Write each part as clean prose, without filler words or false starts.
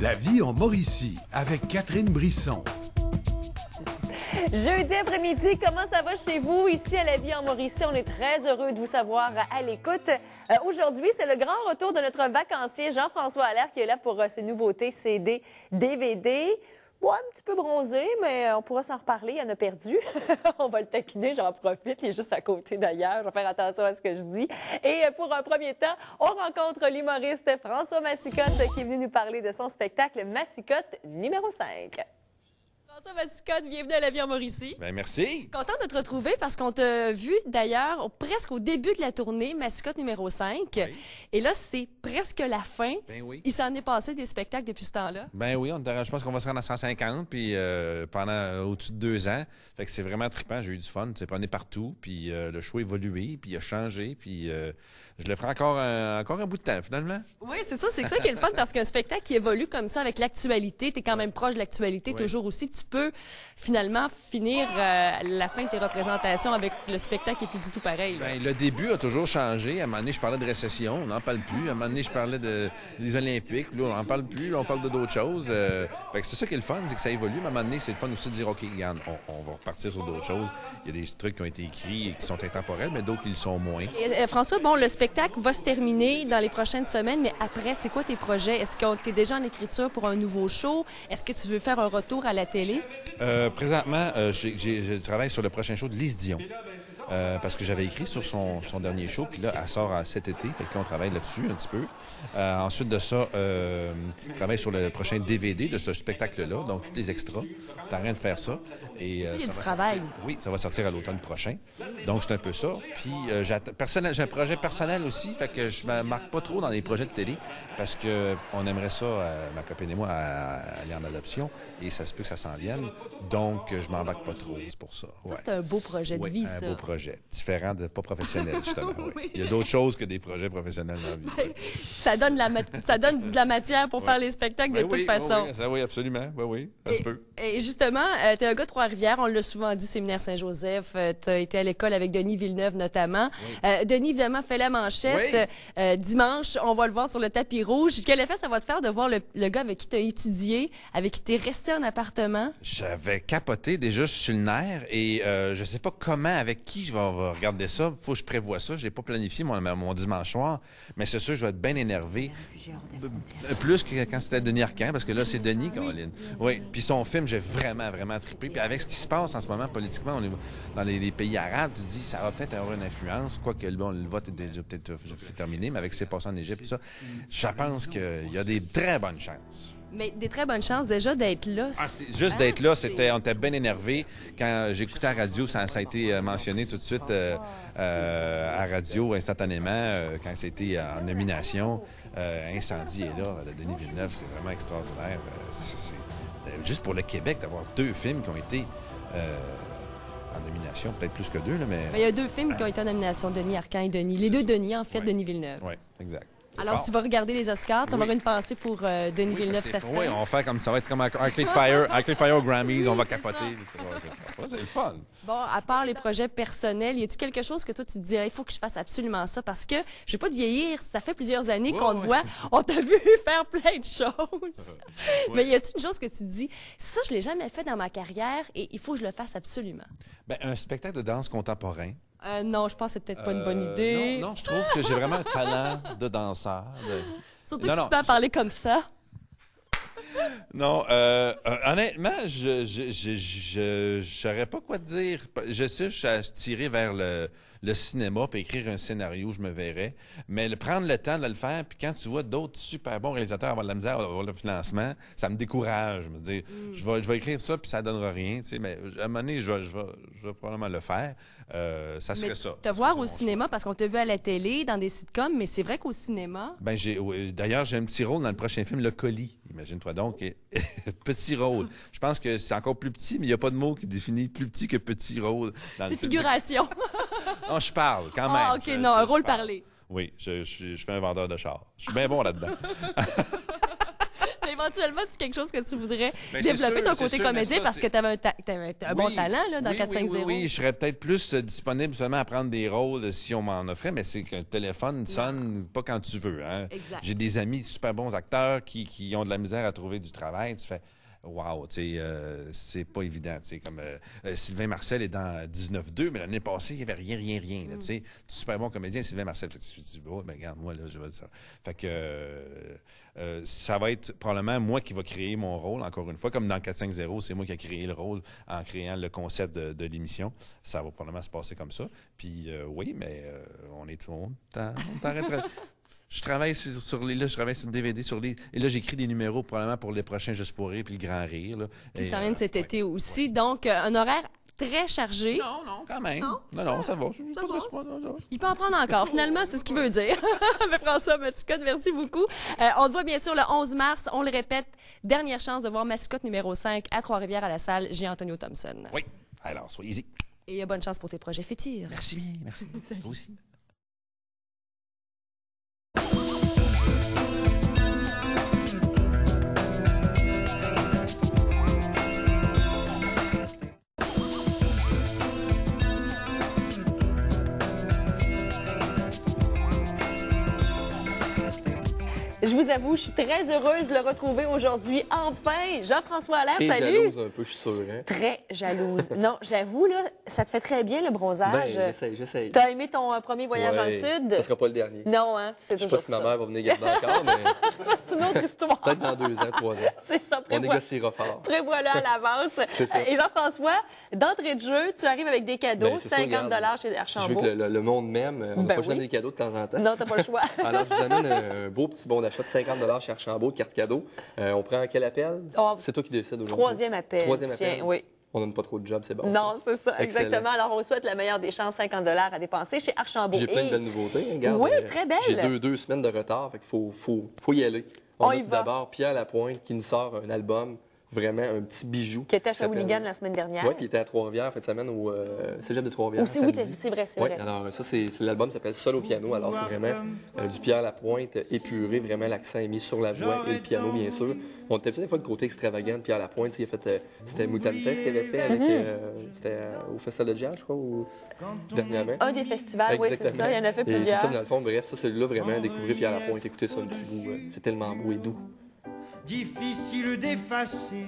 La vie en Mauricie avec Catherine Brisson. Jeudi après-midi, comment ça va chez vous? Ici à La Vie en Mauricie, on est très heureux de vous savoir à l'écoute. Aujourd'hui, c'est le grand retour de notre vacancier Jean-François Allaire qui est là pour ses nouveautés CD, DVD. Bon, un petit peu bronzé, mais on pourra s'en reparler. Il en a perdu. On va le taquiner, j'en profite. Il est juste à côté d'ailleurs. Je vais faire attention à ce que je dis. Et pour un premier temps, on rencontre l'humoriste François Massicotte qui est venu nous parler de son spectacle Massicotte numéro 5. François Massicotte, bienvenue à La Vie en Mauricie. Bien, merci. Content de te retrouver parce qu'on t'a vu d'ailleurs presque au début de la tournée Massicotte numéro 5. Oui. Et là, c'est presque la fin. Ben oui. Il s'en est passé des spectacles depuis ce temps-là. Ben oui, je pense qu'on va se rendre à 150 puis pendant au-dessus de 2 ans. Fait que c'est vraiment trippant. J'ai eu du fun. On est partout. Puis le show a évolué, puis il a changé. Puis je le ferai encore un bout de temps, finalement. Oui, c'est ça. C'est ça qui est le fun parce qu'un spectacle qui évolue comme ça avec l'actualité, tu es quand même proche de l'actualité toujours aussi. Tu peux finalement finir la fin de tes représentations avec le spectacle qui n'est plus du tout pareil. Ben, le début a toujours changé. À un moment donné, je parlais de récession, on n'en parle plus. À un moment donné, je parlais des Olympiques, là, on n'en parle plus, là, on parle d'autres choses. Fait que c'est ça qui est le fun, c'est que ça évolue. Mais à un moment donné, c'est le fun aussi de dire, OK, regarde, on va repartir sur d'autres choses. Il y a des trucs qui ont été écrits et qui sont intemporels, mais d'autres qui le sont moins. Et, François, bon, le spectacle va se terminer dans les prochaines semaines, mais après, c'est quoi tes projets? Est-ce que tu es déjà en écriture pour un nouveau show? Est-ce que tu veux faire un retour à la télé? Présentement, je travaille sur le prochain show de Lise Dion. Parce que j'avais écrit sur son dernier show, puis là, elle sort cet été, fait qu'on travaille là-dessus un petit peu. Ensuite de ça, je travaille sur le prochain DVD de ce spectacle-là, donc tous les extras. T'as rien de faire ça. Et, ça, il y a du travail. Oui, ça va sortir à l'automne prochain. Donc, c'est un peu ça. Puis, j'ai un projet personnel aussi, fait que je me marque pas trop dans les projets de télé, parce que on aimerait ça, ma copine et moi, aller en adoption, et ça se peut que ça s'en vienne. Donc, je m'embarque pas trop, c'est pour ça. Ça, c'est un beau projet de vie, ça. Un beau projet. Différent de pas professionnel, justement. Oui. Il y a d'autres choses que des projets professionnels dans la vie. Ça donne de la matière pour faire les spectacles de toute façon. Oui, absolument. Oui, ça se peut. Et justement, tu es un gars de Trois-Rivières, on l'a souvent dit, Séminaire Saint-Joseph. Tu as été à l'école avec Denis Villeneuve notamment. Oui. Denis, évidemment, fait la manchette. Oui. Dimanche, on va le voir sur le tapis rouge. Quel effet ça va te faire de voir le gars avec qui tu as étudié, avec qui tu es resté en appartement? J'avais capoté déjà, je suis le nerf et je sais pas comment, avec qui je vais regarder ça. Faut que je prévoie ça. Je l'ai pas planifié mon dimanche soir, mais c'est sûr je vais être bien énervé. Plus que quand c'était Denis Arcand, parce que là, c'est Denis, Caroline. Oui. Puis son film, j'ai vraiment trippé. Puis avec ce qui se passe en ce moment politiquement dans les pays arabes, tu te dis, ça va peut-être avoir une influence, quoique le vote est déjà peut-être terminé, mais avec ce qui s'est passé en Égypte, tout ça, je pense qu'il y a des très bonnes chances. Mais des très bonnes chances déjà d'être là. Juste d'être là, on était bien énervés. Quand j'écoutais à la radio, ça a été mentionné tout de suite à radio instantanément quand c'était en nomination. Incendie est là, de Denis Villeneuve, c'est vraiment extraordinaire. Juste pour le Québec, d'avoir 2 films qui ont été en nomination, peut-être plus que 2, là, mais... Il y a 2 films qui ont été en nomination, Denis Arcand et Denis. Les 2 Denis, en fait, Denis Villeneuve. Oui, exact. Alors, tu vas regarder les Oscars, tu vas avoir une pensée pour Denis Villeneuve, certain. Oui, on va faire comme ça, va être comme Arcade Fire aux Grammys, on va capoter. C'est le fun. Bon, à part les projets personnels, y a-t-il quelque chose que toi, tu te dis, il faut que je fasse absolument ça, parce que je vais pas te vieillir, ça fait plusieurs années qu'on te voit, on t'a vu faire plein de choses. Mais y a-t-il une chose que tu te dis, ça, je l'ai jamais fait dans ma carrière et il faut que je le fasse absolument? Bien, un spectacle de danse contemporain. Non, je pense que c'est peut-être pas une bonne idée. Non, je trouve que j'ai vraiment un talent de danseur. Surtout que tu peux parler comme ça. Non, honnêtement, je saurais pas quoi te dire. Je sais, je suis tiré vers le cinéma puis écrire un scénario, je me verrais. Mais prendre le temps de le faire, puis quand tu vois d'autres super bons réalisateurs avoir de la misère à avoir le financement, ça me décourage. Me dire, je vais écrire ça puis ça donnera rien. Tu sais, mais à un moment donné, je vais probablement le faire. Ça serait ça. Te voir au cinéma, parce qu'on t'a vu à la télé, dans des sitcoms, mais c'est vrai qu'au cinéma... Ben, d'ailleurs, j'ai un petit rôle dans le prochain film, Le Colis. Imagine-toi donc, petit rôle. Je pense que c'est encore plus petit, mais il n'y a pas de mot qui définit plus petit que petit rôle dans le film. C'est figuration. Non, je parle quand même. Ah, OK, un rôle parlé. Oui, je fais un vendeur de chars. Je suis bien bon là-dedans. éventuellement, c'est quelque chose que tu voudrais Ben, c'est développer sûr, ton c'est côté sûr, mais comédien ça, parce que tu avais un bon talent là, dans oui, 4-5-0. Oui, je serais peut-être plus disponible seulement à prendre des rôles si on m'en offrait, mais c'est qu'un téléphone sonne pas quand tu veux. Hein. Exact. J'ai des amis super bons acteurs qui ont de la misère à trouver du travail. Tu fais wow, tu sais, c'est pas évident. Tu sais, comme Sylvain Marcel est dans 19-2, mais l'année passée, il n'y avait rien. Là, tu sais, super bon comédien, Sylvain Marcel. Tu te dis, oh, ben regarde, moi, là, je vais dire ça. Fait que ça va être probablement moi qui va créer mon rôle, encore une fois, comme dans 4-5-0, c'est moi qui ai créé le rôle en créant le concept de l'émission. Ça va probablement se passer comme ça. Puis oui, mais on t'arrêterait. Je travaille sur les, là, je travaille sur le DVD, et là, j'écris des numéros probablement pour les prochains Juste pour rire, puis le Grand Rire. Là. Puis ça vient de cet été aussi, donc un horaire très chargé. Non, quand même. Non, ça va. Il peut en prendre encore. Finalement, c'est ce qu'il veut dire. Mais François Mascotte, merci beaucoup. On te voit bien sûr le 11 mars. On le répète, dernière chance de voir Mascotte numéro 5 à Trois-Rivières à la salle J. Antonio Thompson. Oui. Alors, soyez-y. Et bonne chance pour tes projets futurs. Merci bien. Merci. Vous aussi. Je vous avoue, je suis très heureuse de le retrouver aujourd'hui. Enfin, Jean-François Allaire, T'es salut! jalouse un peu, je suis sûr. Hein? Très jalouse. Non, j'avoue, là, ça te fait très bien, le bronzage. Ben, j'essaye. T'as aimé ton premier voyage dans le Ouais, Sud? Ça sera pas le dernier. Non, hein, c'est Je sais toujours pas si ma ça. mère va venir garder encore, mais Ça, c'est une autre histoire. peut-être dans 2 ans, 3 ans. C'est ça, On négociera fort. Prévois-le à l'avance. C'est ça. Et Jean-François, d'entrée de jeu, tu arrives avec des cadeaux, Ben, c'est ça, 50 regarde. chez Je veux Archambault. que le monde m'aime. On va Ben pas oui. donner des cadeaux de temps en temps. Non, t'as pas le choix. Alors, je vous amène un beau petit bon d'achat de 50 chez Archambault, de carte cadeau. On prend quel appel? Oh, C'est toi qui décides aujourd'hui. Troisième appel. Troisième Tiens, appel? oui. On donne pas trop de jobs, c'est bon. Non, c'est ça, Excellent. exactement. Alors, on souhaite la meilleure des chances, 50 à dépenser chez Archambault. J'ai plein de Et- belles nouveautés. Hein, regarde, Oui, très belles. J'ai deux semaines de retard, fait qu'il faut y aller. On y a va. d'abord Pierre Lapointe qui nous sort un album, vraiment un petit bijou. Qui était à qui s'appelle- Shawinigan la semaine dernière. Oui, puis il était à Trois-Rivières, fin de semaine, au Cégep de Trois-Rivières. Aussi, oui, samedi. c'est vrai, c'est Oui, vrai. alors ça, c'est l'album s'appelle Seul au piano. Alors, c'est vraiment du Pierre Lapointe épuré. Vraiment, l'accent est mis sur la voix et le piano, bien sûr. On était des fois le côté extravagant de Pierre Lapointe. Il a fait, c'était Moutarde Fest qu'il avait fait avec, c'était au Festival de Jazz, je crois, ou dernièrement. Un des festivals, oui, c'est Exactement. ça. Il y en a fait Et c'est plusieurs. ça, dans le fond, bref, ça, celui-là, vraiment, découvrir Pierre Lapointe, écoutez ça un petit bout. C'est tellement beau et doux. Difficile d'effacer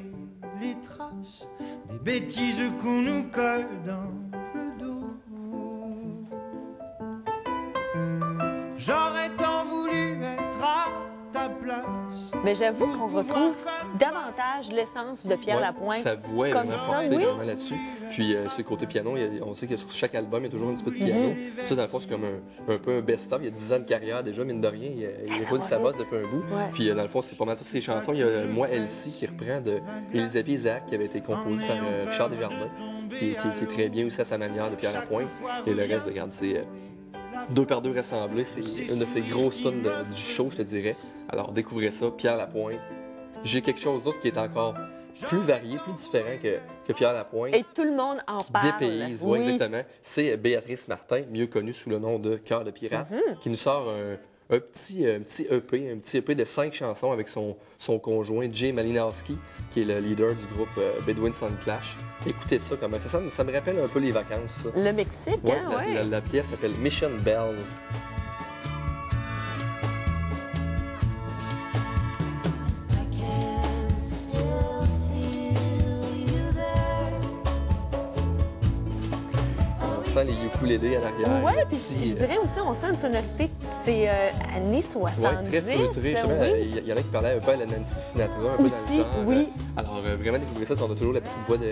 les traces des bêtises qu'on nous colle dans le dos. J'aurais tant voulu être à ta place. Mais j'avoue qu'on retrouve davantage l'essence de Pierre Ouais, Lapointe. Sa voix est comme vraiment ça, portée oui. vraiment là-dessus. Puis, sur le côté piano, on sait que sur chaque album, il y a toujours un petit peu de piano. Ça, dans le fond, c'est comme un peu un best-of. Il y a 10 ans de carrière déjà, mine de rien. Il ça roule va sa vite. bosse depuis un bout. Ouais. Puis, dans le fond, c'est pas mal toutes ses chansons. Il y a Moi, Elsie, qui reprend de Elisabeth Isaac, qui avait été composée par Richard Desjardins, qui est très bien aussi à sa manière de Pierre Lapointe. Et le reste, regarde, c'est 2 par 2 rassemblés. C'est une de ces grosses tunes du show, je te dirais. Alors, découvrez ça, Pierre Lapointe. J'ai quelque chose d'autre qui est encore plus varié, plus différent que Pierre Lapointe. Et tout le monde en parle. Dépayse, oui, exactement. C'est Béatrice Martin, mieux connue sous le nom de Cœur de pirate, qui nous sort un petit EP de 5 chansons avec son conjoint Jay Malinowski, qui est le leader du groupe Bedouin Sound Clash. Écoutez ça, comment ça me rappelle un peu les vacances, ça. Le Mexique, Ouais, hein, ouais. la pièce s'appelle Mission Bells. On sent les ukulélés à l'arrière. Ouais, puis Petit, je dirais aussi, on sent une sonorité, c'est années 70. Ouais, très feutré. Justement, oui. il y en a qui parlaient un peu à la Nancy Sinatra, un peu Aussi, dans le genre. oui. Alors, vraiment découvrir ça, on a toujours la petite voix de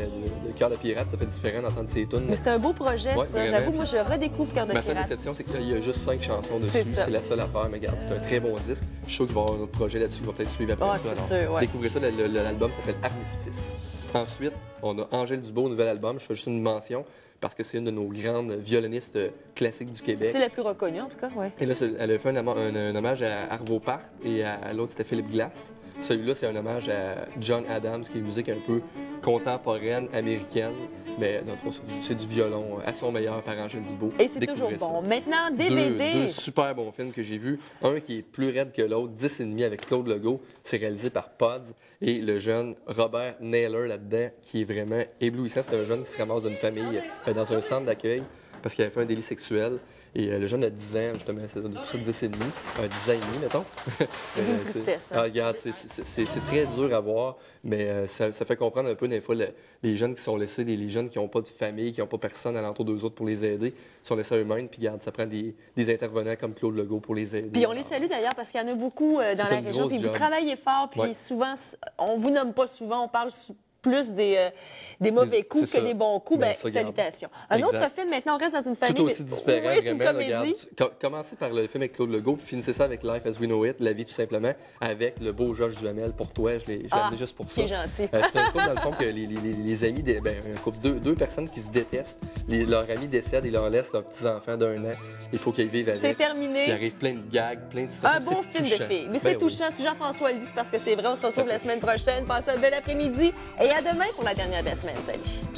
Cœur de pirate, ça fait différent d'entendre ses tunes. Mais c'est un beau projet, Ouais, ça. vraiment. J'avoue, moi, je redécouvre Cœur de Ma seule pirate. déception, c'est qu'il y a juste 5 chansons C'est dessus. ça. C'est la seule affaire, mais regarde, c'est un très bon disque. Je suis sûr qu'il va y avoir un autre projet là-dessus qui va peut-être suivre après Ah, ça. c'est Alors, sûr, ouais. découvrez ça, l'album s'appelle Armistice. Ensuite, on a Angèle Dubois, nouvel album. Je fais juste une mention parce que c'est une de nos grandes violonistes classiques du Québec. C'est la plus reconnue, en tout cas, oui. Et là, elle a fait un hommage à Arvo Part et à l'autre, c'était Philippe Glass. Celui-là, c'est un hommage à John Adams, qui est une musique un peu contemporaine, américaine. Mais dans le fond, c'est du violon à son meilleur par Angèle Dubois. Et c'est Découvrez toujours ça. bon. Maintenant, DVD. Deux super bons films que j'ai vus. Un qui est plus raide que l'autre, 10,5 avec Claude Legault. C'est réalisé par Pods. Et le jeune Robert Naylor là-dedans, qui est vraiment éblouissant. C'est un jeune qui se ramasse d'une famille dans un centre d'accueil parce qu'il avait fait un délit sexuel. Et le jeune a 10 ans, justement, c'est de ça, 10 et demi, 10 ans et demi, mettons. Une tristesse. Hein? Regarde, c'est très dur à voir, mais ça fait comprendre un peu, des fois, les jeunes qui sont laissés, les jeunes qui n'ont pas de famille, qui n'ont pas personne alentour d'eux autres pour les aider, sont laissés à eux-mêmes, puis regarde, ça prend des intervenants comme Claude Legault pour les aider. Puis on les salue d'ailleurs parce qu'il y en a beaucoup dans la région, puis vous travaillez fort, puis souvent, on vous nomme pas souvent, on parle plus des mauvais coups que des bons coups. Ben, salutations. Un autre film, maintenant, on reste dans une famille... Tout aussi différent, oui, vraiment. Regarde, commencez par le film avec Claude Legault, puis finissez ça avec Life as We Know It, La vie tout simplement, avec le beau Georges Duhamel pour toi. Je l'ai amené juste pour ça. C'est gentil. C'est un couple, dans le fond, que les amis, un couple, deux personnes qui se détestent, leurs amis décèdent et leur laissent leurs petits-enfants d'1 an. Il faut qu'ils vivent avec. C'est terminé. Il arrive plein de gags, plein de... Un bon film de filles. Mais c'est touchant. Si Jean-François le dit, c'est parce que c'est vrai. On se retrouve la semaine prochaine. Passez un bel après-midi. Et à demain pour la dernière de la semaine. Salut.